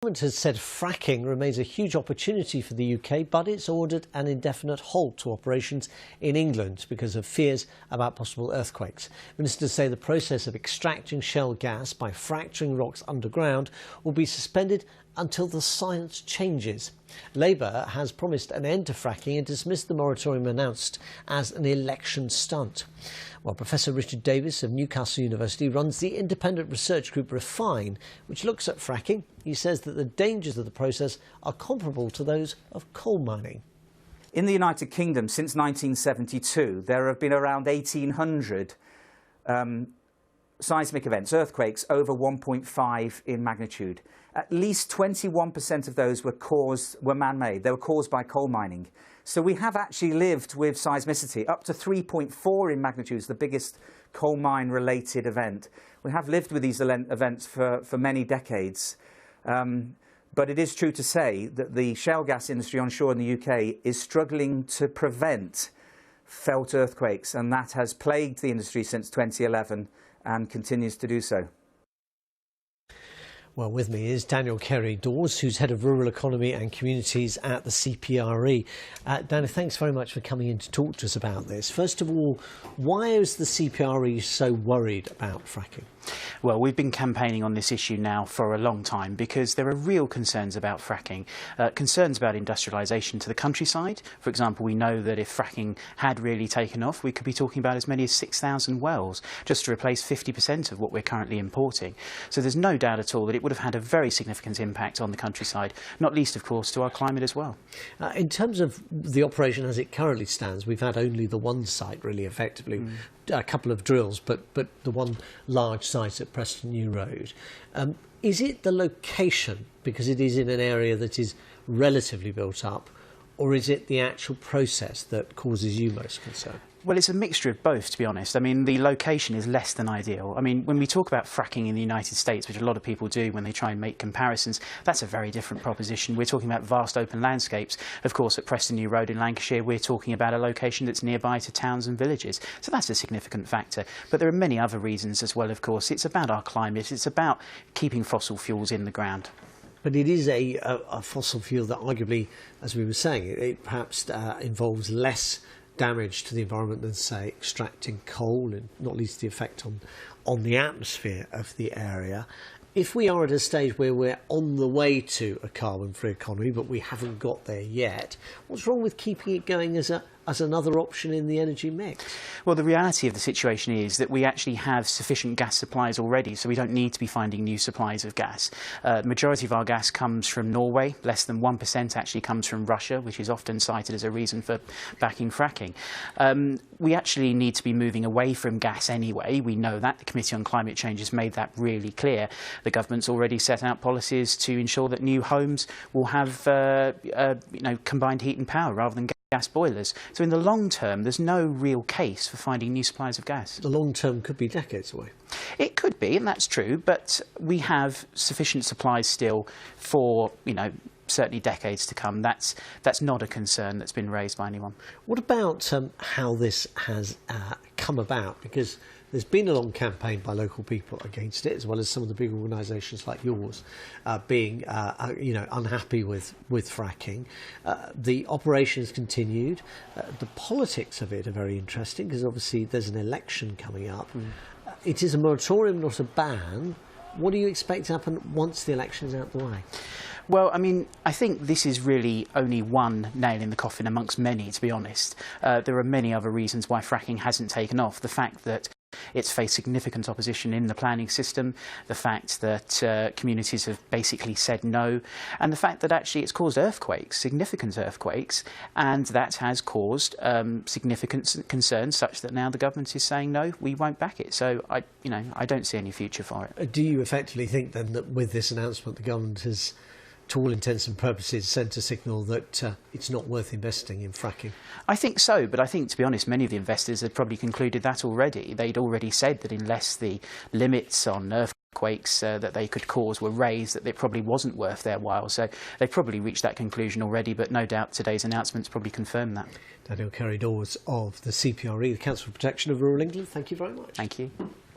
The government has said fracking remains a huge opportunity for the UK, but it's ordered an indefinite halt to operations in England because of fears about possible earthquakes. Ministers say the process of extracting shale gas by fracturing rocks underground will be suspended until the science changes. Labour has promised an end to fracking and dismissed the moratorium announced as an election stunt. Well, Professor Richard Davies of Newcastle University runs the independent research group Refine, which looks at fracking. He says that the dangers of the process are comparable to those of coal mining. In the United Kingdom, since 1972, there have been around 1,800 seismic events, earthquakes over 1.5 in magnitude. At least 21% of those were man-made. They were caused by coal mining. So we have actually lived with seismicity up to 3.4 in magnitude, is the biggest coal mine-related event. We have lived with these events for many decades. But it is true to say that the shale gas industry onshore in the UK is struggling to prevent felt earthquakes, and that has plagued the industry since 2011 and continues to do so. Well, with me is Daniel Carey-Dawes, who's Head of Rural Economy and Communities at the CPRE. Daniel, thanks very much for coming in to talk to us about this. First of all, why is the CPRE so worried about fracking? Well, we've been campaigning on this issue now for a long time because there are real concerns about fracking, concerns about industrialisation to the countryside. For example, we know that if fracking had really taken off, we could be talking about as many as 6,000 wells just to replace 50% of what we're currently importing. So there's no doubt at all that it would have had a very significant impact on the countryside, not least, of course, to our climate as well. In terms of the operation as it currently stands, we've had only the one site really effectively, a couple of drills, but the one large site at Preston New Road. Is it the location, because it is in an area that is relatively built up, or is it the actual process that causes you most concern? Well, it's a mixture of both, to be honest. I mean, the location is less than ideal. I mean, when we talk about fracking in the United States, which a lot of people do when they try and make comparisons, that's a very different proposition. We're talking about vast open landscapes. Of course, at Preston New Road in Lancashire, we're talking about a location that's nearby to towns and villages. So that's a significant factor. But there are many other reasons as well, of course. It's about our climate. It's about keeping fossil fuels in the ground. But it is a fossil fuel that arguably, as we were saying, it perhaps involves less damage to the environment than, say, extracting coal, and not least the effect on the atmosphere of the area. If we are at a stage where we're on the way to a carbon-free economy, but we haven't got there yet, what's wrong with keeping it going as another option in the energy mix? Well, the reality of the situation is that we actually have sufficient gas supplies already, so we don't need to be finding new supplies of gas. The majority of our gas comes from Norway. Less than 1% actually comes from Russia, which is often cited as a reason for backing fracking. We actually need to be moving away from gas anyway. We know that. The Committee on Climate Change has made that really clear. The government's already set out policies to ensure that new homes will have combined heat and power rather than gas boilers. So in the long term, there's no real case for finding new supplies of gas. The long term could be decades away. It could be, and that's true, but we have sufficient supplies still for, certainly decades to come. That's not a concern that's been raised by anyone. What about how this has come about? Because there's been a long campaign by local people against it, as well as some of the big organisations like yours being, unhappy with fracking. The operations continued. The politics of it are very interesting because obviously there's an election coming up. It is a moratorium, not a ban. What do you expect to happen once the election is out the way? Well, I mean, I think this is really only one nail in the coffin amongst many, to be honest. There are many other reasons why fracking hasn't taken off. The fact that it's faced significant opposition in the planning system, the fact that communities have basically said no, and the fact that actually it's caused earthquakes, significant earthquakes, and that has caused significant concerns such that now the government is saying no, we won't back it. So I don't see any future for it. Do you effectively think then that with this announcement the government has, to all intents and purposes, sent a signal that it's not worth investing in fracking? I think so, but I think, to be honest, many of the investors had probably concluded that already. They'd already said that unless the limits on earthquakes that they could cause were raised, that it probably wasn't worth their while. So they probably reached that conclusion already, but no doubt today's announcements probably confirm that. Daniel Carey-Dawes of the CPRE, the Council for Protection of Rural England, thank you very much. Thank you.